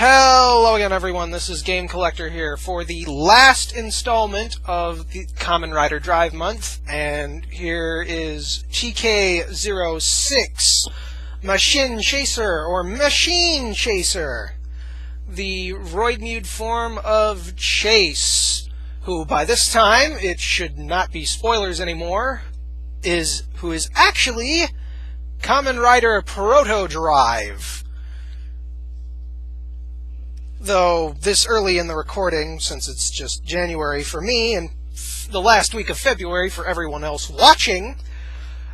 Hello again, everyone. This is Game Collector here for the last installment of the Kamen Rider Drive Month, and here is TK06, Machine Chaser, or Machine Chaser, the Roidmude form of Chase, who by this time, it should not be spoilers anymore, who is actually Kamen Rider Proto Drive. Though this early in the recording, since it's just January for me and the last week of February for everyone else watching,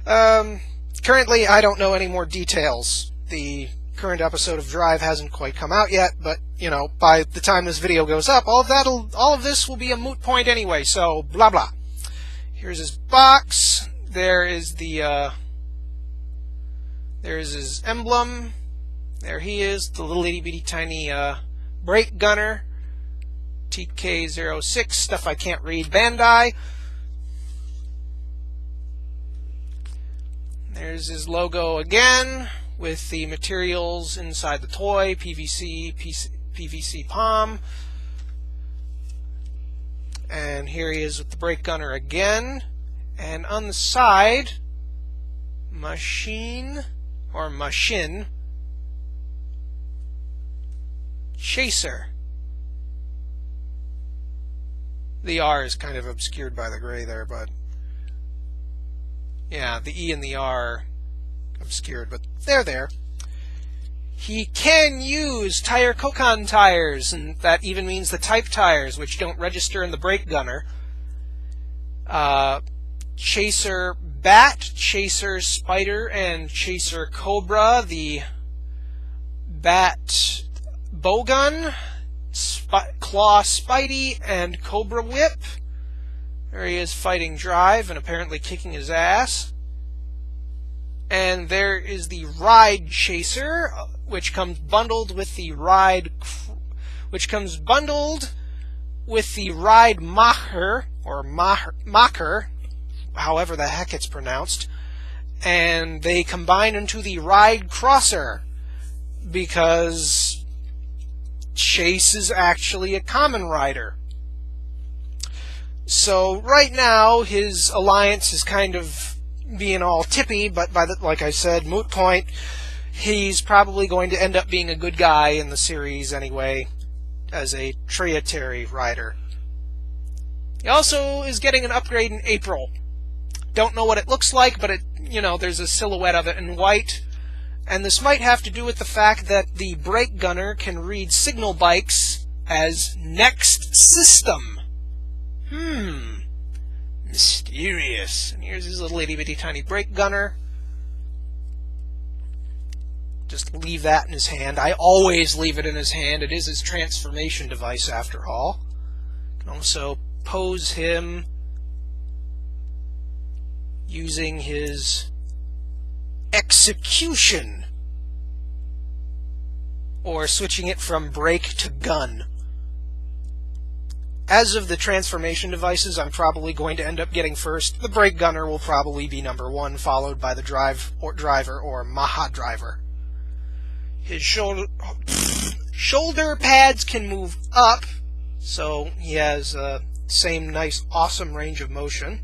currently I don't know any more details. The current episode of Drive hasn't quite come out yet, but, you know, by the time this video goes up, all of this will be a moot point anyway, so blah blah. Here's his box. There's his emblem. There he is, the little itty bitty tiny brake gunner, TK06, stuff I can't read, Bandai. There's his logo again, with the materials inside the toy, PVC palm. And here he is with the brake gunner again. And on the side, Machine Chaser. The R is kind of obscured by the gray there, but yeah, the E and the R are obscured, but they're there. He can use tire Kokon tires, and that even means the type tires, which don't register in the brake gunner. Chaser Bat, Chaser Spider, and Chaser Cobra, the Bat Bowgun, Claw Spidey, and Cobra Whip. There he is fighting Drive and apparently kicking his ass. And there is the Ride Chaser, which comes bundled with the Ride Macher, or Macher, however the heck it's pronounced, and they combine into the Ride Crosser, because Chase is actually a Kamen Rider. So right now his alliance is kind of being all tippy, but like I said, moot point. He's probably going to end up being a good guy in the series anyway, as a Trietary rider. He also is getting an upgrade in April. Don't know what it looks like, but there's a silhouette of it in white. And this might have to do with the fact that the brake gunner can read signal bikes as next system. Mysterious. And here's his little itty bitty tiny brake gunner. Just leave that in his hand. I always leave it in his hand. It is his transformation device after all. You can also pose him using his execution, or switching it from brake to gun. As of the transformation devices, I'm probably going to end up getting first. The brake gunner will probably be number 1, followed by the driver or Maha driver. His shoulder pads can move up, so he has the same nice awesome range of motion,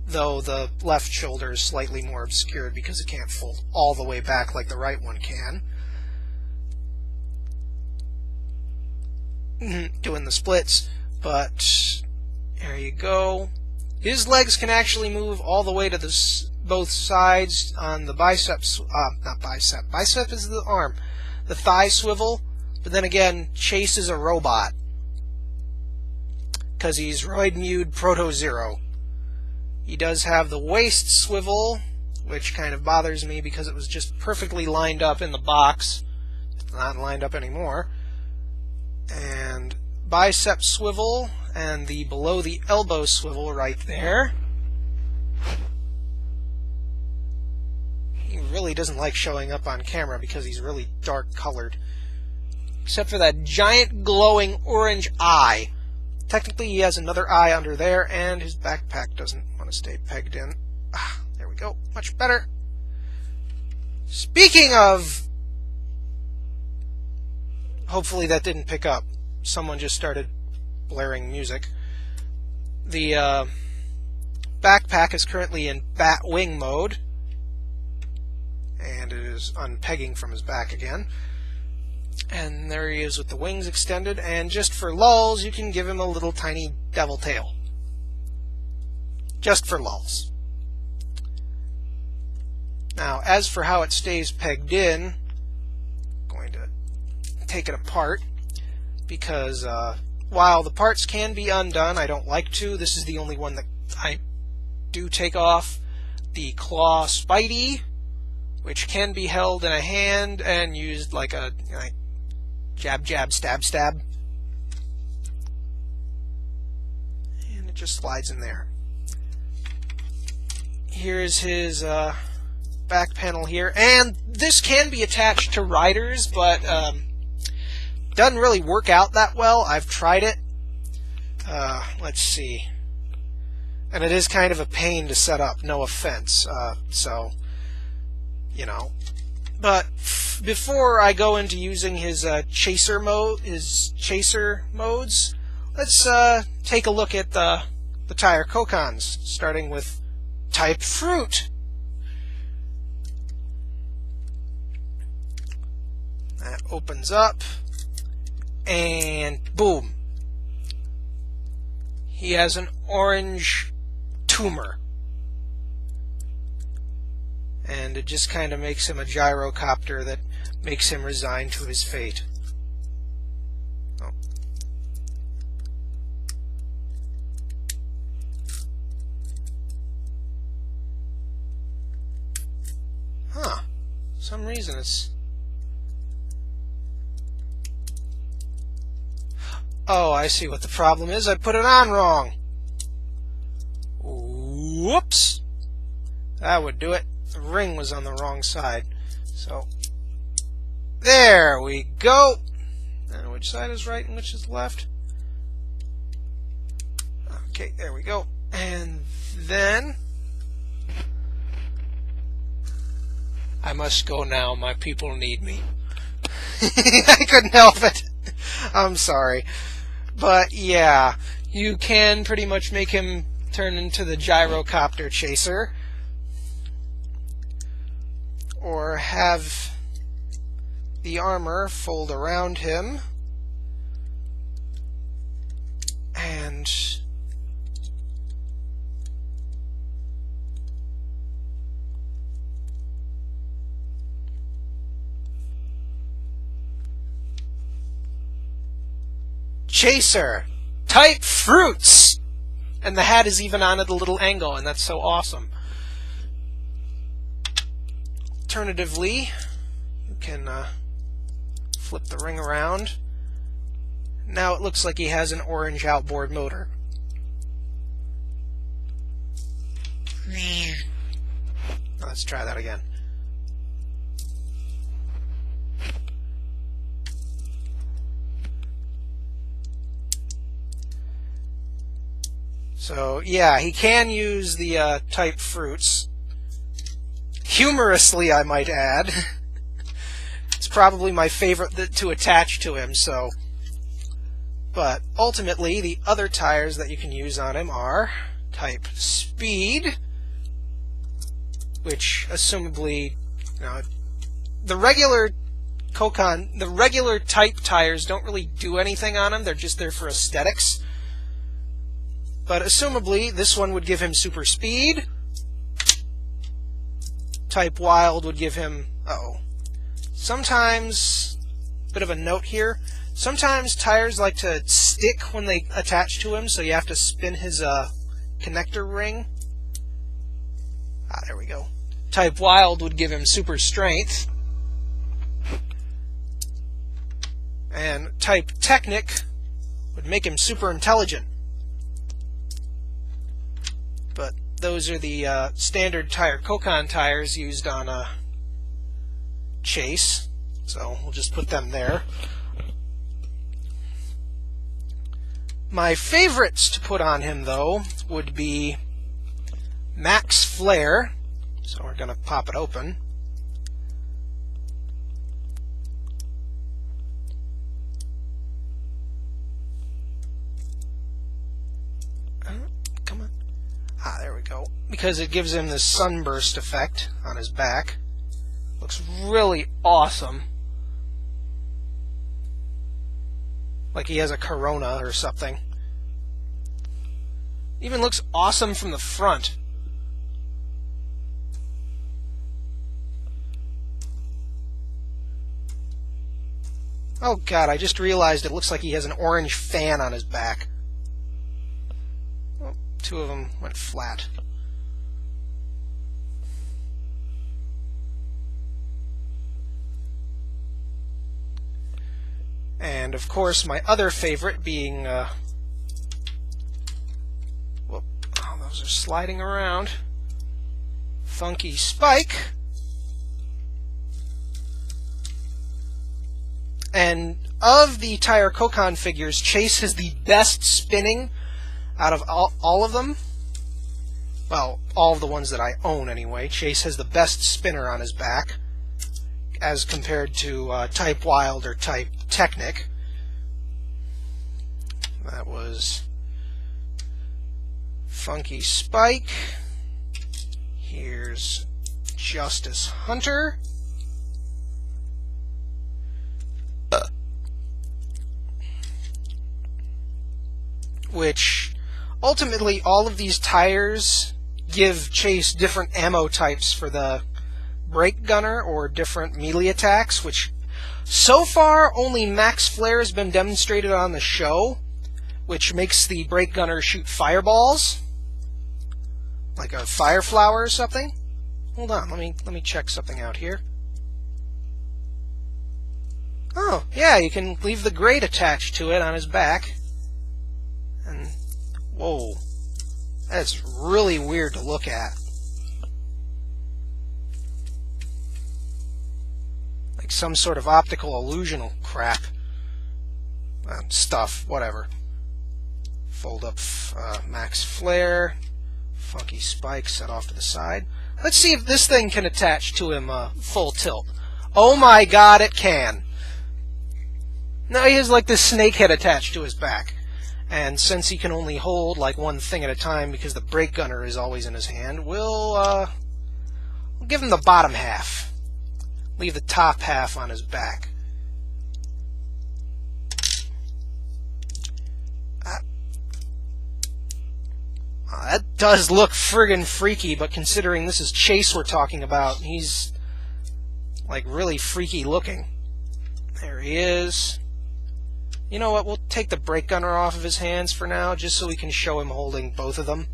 though the left shoulder is slightly more obscured because it can't fold all the way back like the right one can. Doing the splits, but there you go. His legs can actually move all the way to both sides on the biceps, not bicep. Bicep is the arm. The thigh swivel, but then again, Chase is a robot, because he's Roidmude Proto Zero. He does have the waist swivel, which kind of bothers me because it was just perfectly lined up in the box. It's not lined up anymore. And bicep swivel, and the below the elbow swivel right there. He really doesn't like showing up on camera because he's really dark colored. Except for that giant glowing orange eye. Technically he has another eye under there, and his backpack doesn't want to stay pegged in. There we go. Much better. Speaking of hopefully that didn't pick up. Someone just started blaring music. The backpack is currently in bat wing mode, and it is unpegging from his back again. And there he is with the wings extended, and just for lulz, you can give him a little tiny devil tail. Just for lulz. Now, as for how it stays pegged in, I'm going to take it apart, because while the parts can be undone, I don't like to. This is the only one that I do take off. The claw Spidey, which can be held in a hand and used like a jab, jab, stab, stab. And it just slides in there. Here's his back panel here, and this can be attached to riders, but doesn't really work out that well. I've tried it. Let's see. And it is kind of a pain to set up, no offense. So, you know. But before I go into using his chaser modes, let's take a look at the tire Kokons, starting with Type Fruit. That opens up, and boom. He has an orange tumor. And it just kind of makes him a gyrocopter that makes him resigned to his fate. Oh. Huh. For some reason it's... Oh, I see what the problem is. I put it on wrong. Whoops. That would do it. The ring was on the wrong side. So, there we go. And which side is right and which is left? Okay, there we go. And then I must go now. My people need me. I couldn't help it. I'm sorry. But yeah, you can pretty much make him turn into the gyrocopter chaser, or have the armor fold around him and Chaser, Type Fruits! And the hat is even on at a little angle, and that's so awesome. Alternatively, you can flip the ring around. Now it looks like he has an orange outboard motor. Let's try that again. So, yeah, he can use the Type Fruits. Humorously, I might add. It's probably my favorite to attach to him, so... But, ultimately, the other tires that you can use on him are Type Speed, which, assumably, you know, the regular type tires don't really do anything on him, they're just there for aesthetics. But assumably, this one would give him super speed. Type Wild would give him... Sometimes, bit of a note here, sometimes tires like to stick when they attach to him, so you have to spin his connector ring. There we go. Type Wild would give him super strength. And Type Technic would make him super intelligent. But those are the standard tire Kokon tires used on Chase, so we'll just put them there. My favorites to put on him, though, would be Max Flare, so we're going to pop it open. because it gives him this sunburst effect on his back. Looks really awesome. Like he has a corona or something. Even looks awesome from the front. Oh god, I just realized it looks like he has an orange fan on his back. Oh, two of them went flat. And of course, my other favorite being, whoop, oh, those are sliding around. Funky Spike. And of the Tire-Kokon figures, Chase has the best spinning out of all of them. Well, all of the ones that I own anyway. Chase has the best spinner on his back as compared to Type Wild or Type Technic. That was Funky Spike. Here's Justice Hunter. Which, ultimately, all of these tires give Chase different ammo types for the brake gunner or different melee attacks, which so far only Max Flare has been demonstrated on the show, which makes the brake gunner shoot fireballs, like a fire flower or something. Hold on, let me check something out here. Oh, yeah, you can leave the grate attached to it on his back. And, whoa, that's really weird to look at. Like some sort of optical illusional crap. Stuff, whatever. Fold up Max Flare. Funky Spike set off to the side. Let's see if this thing can attach to him full tilt. Oh my god, it can! Now he has like this snake head attached to his back. And since he can only hold like one thing at a time because the brake gunner is always in his hand, we'll give him the bottom half. Leave the top half on his back. That does look friggin' freaky, but considering this is Chase we're talking about, he's like really freaky looking. There he is. You know what, we'll take the brake gunner off of his hands for now, just so we can show him holding both of them.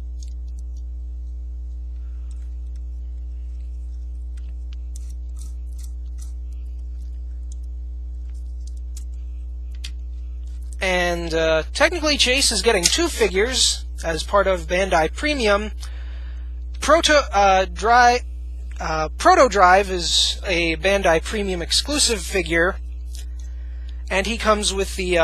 And technically Chase is getting two figures as part of Bandai Premium. Proto Drive is a Bandai Premium exclusive figure. And he comes with the,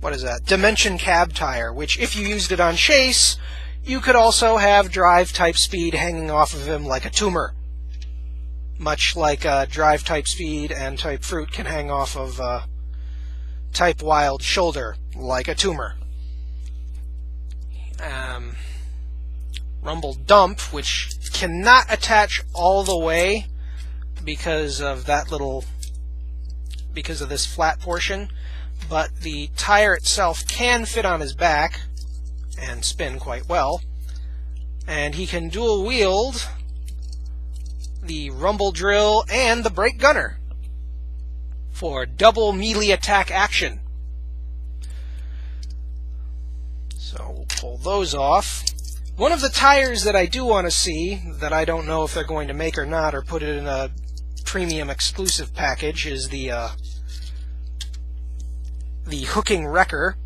what is that? Dimension Cab Tire, which if you used it on Chase, you could also have Drive Type Speed hanging off of him like a tumor. Much like Drive Type Speed and Type Fruit can hang off of Type Wild Shoulder like a tumor. Rumble Dump, which cannot attach all the way because of that little... because of this flat portion, but the tire itself can fit on his back and spin quite well, and he can dual wield the rumble drill and the brake gunner for double melee attack action. So we'll pull those off. One of the tires that I do want to see, that I don't know if they're going to make or not, or put it in a premium exclusive package, is the hooking wrecker,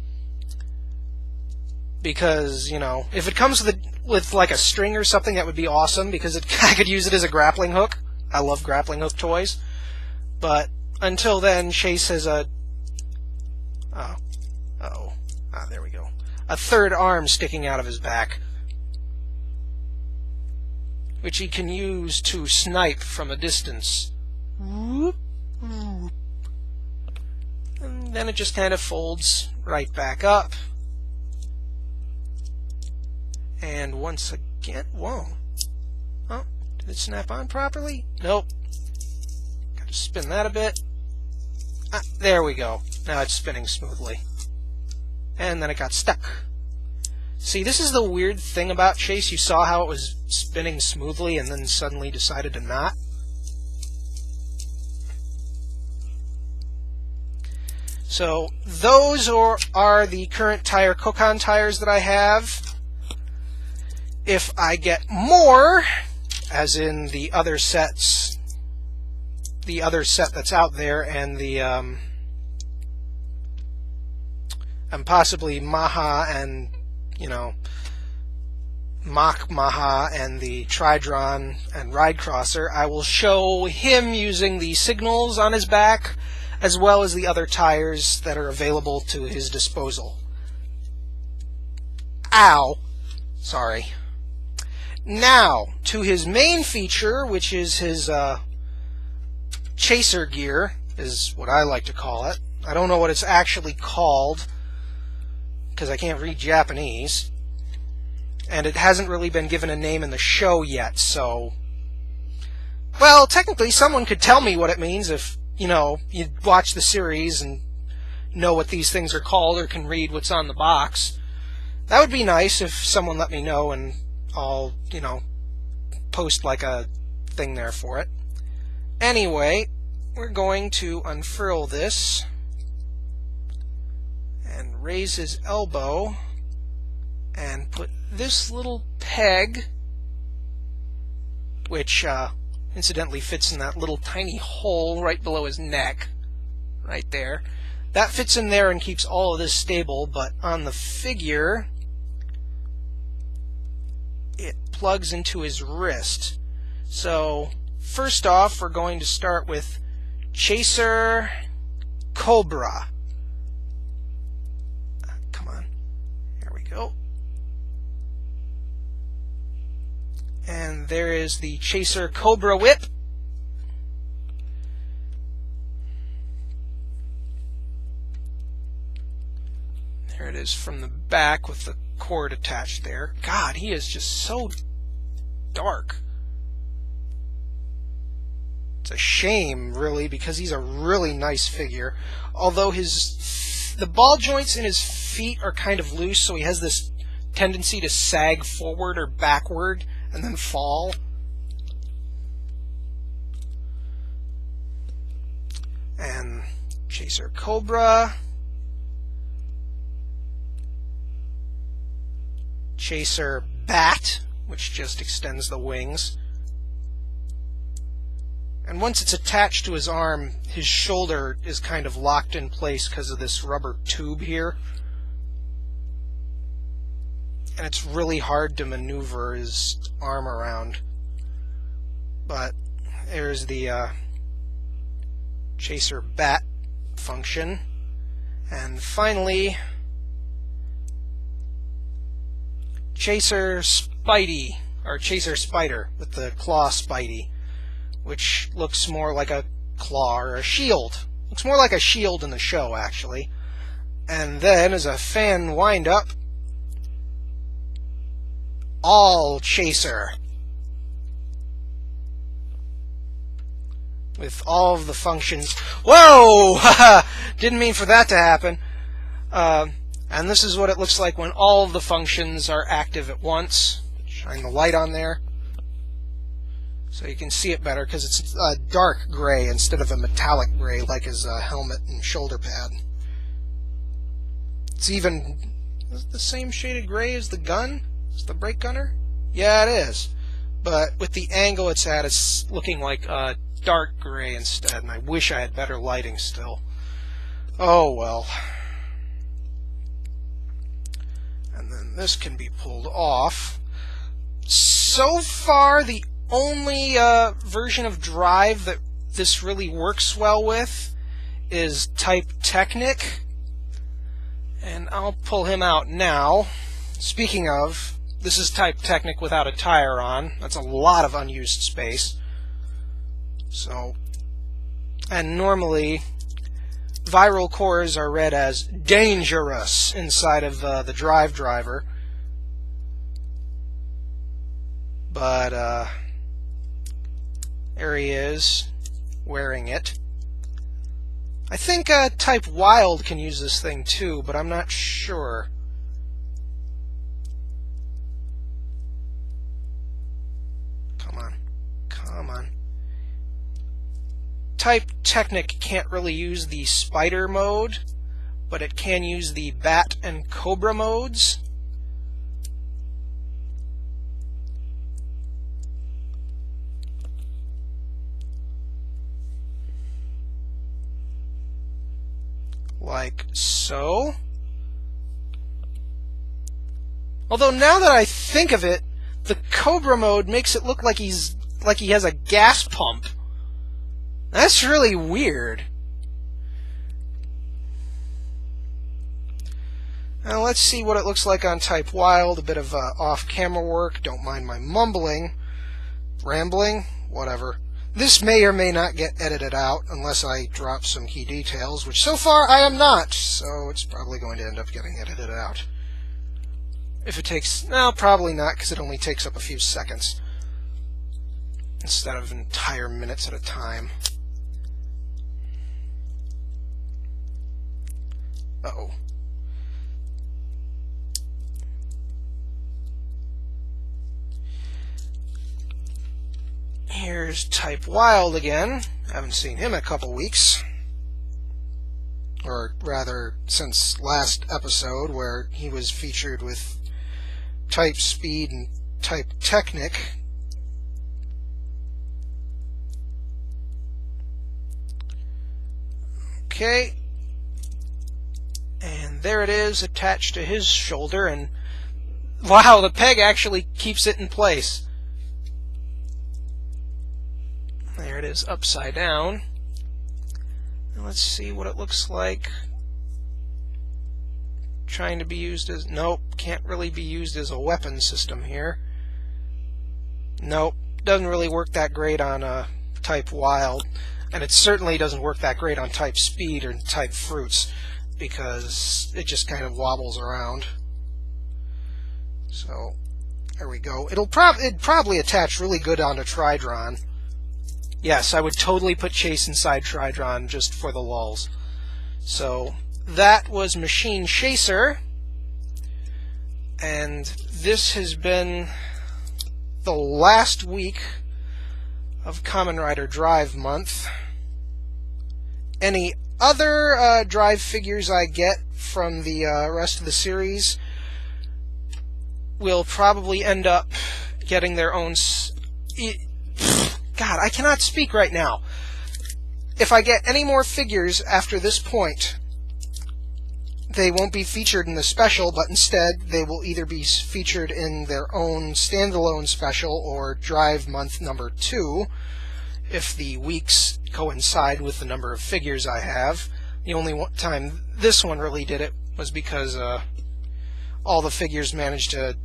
because, you know, if it comes with like a string or something, that would be awesome, because I could use it as a grappling hook. I love grappling hook toys. But until then, Chase has there we go, a third arm sticking out of his back, which he can use to snipe from a distance. Whoop, whoop. And then it just kind of folds right back up. And once Can't. Whoa. Oh, did it snap on properly? Nope. Got to spin that a bit. Ah, there we go. Now it's spinning smoothly. And then it got stuck. See, this is the weird thing about Chase. You saw how it was spinning smoothly and then suddenly decided to not. So those are the current tire Kokon tires that I have. If I get more, as in the other sets, the other set that's out there, and the and possibly Maha and, you know, Mach Maha and the Tridron and Ride Crosser, I will show him using the signals on his back as well as the other tires that are available to his disposal. Ow! Sorry. Now, to his main feature, which is his chaser gear, is what I like to call it. I don't know what it's actually called, because I can't read Japanese. And it hasn't really been given a name in the show yet, so... Well, technically, someone could tell me what it means if, you know, you watch the series and know what these things are called or can read what's on the box. That would be nice if someone let me know, and I'll, you know, post like a thing there for it. Anyway, we're going to unfurl this and raise his elbow and put this little peg, which incidentally fits in that little tiny hole right below his neck, right there. That fits in there and keeps all of this stable, but on the figure, it plugs into his wrist. So, first off, we're going to start with Chaser Cobra. Come on. There we go. And there is the Chaser Cobra Whip. There it is from the back with the cord attached there. God, he is just so dark. It's a shame, really, because he's a really nice figure. Although the ball joints in his feet are kind of loose, so he has this tendency to sag forward or backward and then fall. And Chaser Cobra. Chaser Bat, which just extends the wings. And once it's attached to his arm, his shoulder is kind of locked in place because of this rubber tube here. And it's really hard to maneuver his arm around. But there's the Chaser Bat function. And finally, Chaser Spidey, or Chaser Spider with the claw Spidey, which looks more like a claw or a shield. Looks more like a shield in the show, actually. And then, as a fan wind-up, All Chaser, with all of the functions. Whoa! Didn't mean for that to happen. And this is what it looks like when all of the functions are active at once. Shine the light on there so you can see it better, because it's a dark gray instead of a metallic gray like his helmet and shoulder pad. It's even the same shade of gray as the gun? Is the brake gunner? Yeah, it is. But with the angle it's at, it's looking like a dark gray instead, and I wish I had better lighting still. Oh well. And then this can be pulled off. So far, the only version of Drive that this really works well with is Type Technic. And I'll pull him out now. Speaking of, this is Type Technic without a tire on. That's a lot of unused space. So, and normally, viral cores are read as dangerous inside of the Drive driver. but there he is, wearing it. I think Type Wild can use this thing too, but I'm not sure. Come on. Come on. Type Technic can't really use the Spider mode, but it can use the Bat and Cobra modes. Like so. Although now that I think of it, the Cobra mode makes it look like he has a gas pump. That's really weird. Now let's see what it looks like on Type Wild. A bit of off-camera work. Don't mind my mumbling, rambling, whatever. This may or may not get edited out unless I drop some key details, which so far I am not, so it's probably going to end up getting edited out. If it takes... no, probably not, because it only takes up a few seconds instead of entire minutes at a time. Uh-oh. Here's Type Wild again. Haven't seen him in a couple weeks. Or rather, since last episode, where he was featured with Type Speed and Type Technic. Okay. And there it is, attached to his shoulder, and wow, the peg actually keeps it in place. There it is, upside down. Now let's see what it looks like. Trying to be used as... nope, can't really be used as a weapon system here. Nope, doesn't really work that great on Type Wild. And it certainly doesn't work that great on Type Speed or Type Fruits, because it just kind of wobbles around. So, there we go. It'd probably attach really good onto Tridron. Yes, I would totally put Chase inside Tridron just for the lulz. So, that was Machine Chaser. And this has been the last week of Kamen Rider Drive Month. Any other Drive figures I get from the rest of the series will probably end up getting their own... God, I cannot speak right now. If I get any more figures after this point, they won't be featured in the special, but instead they will either be featured in their own standalone special or Drive Month number 2, if the weeks coincide with the number of figures I have. The only time this one really did it was because all the figures managed to,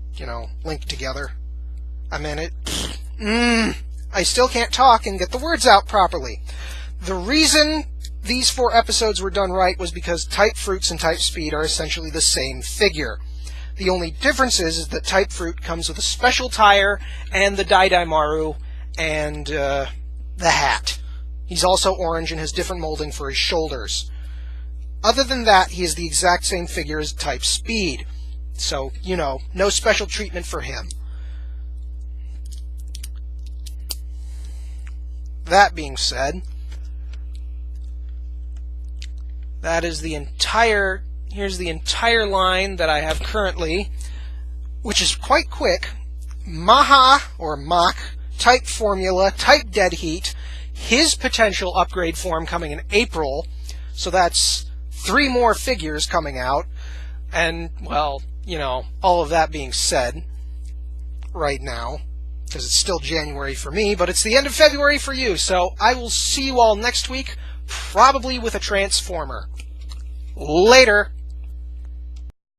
link together. I mean, I still can't talk and get the words out properly. The reason these 4 episodes were done right was because Type Fruits and Type Speed are essentially the same figure. The only difference is that Type Fruit comes with a special tire and the Daidaimaru and the hat. He's also orange and has different molding for his shoulders. Other than that, he is the exact same figure as Type Speed. So, no special treatment for him. That being said, that is the entire... here's the entire line that I have currently, which is quite quick. Maha, or Mach, Type Formula, Type Dead Heat, his potential upgrade form coming in April, so that's 3 more figures coming out, and, well, all of that being said right now, because it's still January for me, but it's the end of February for you, so I will see you all next week, probably with a Transformer. Later!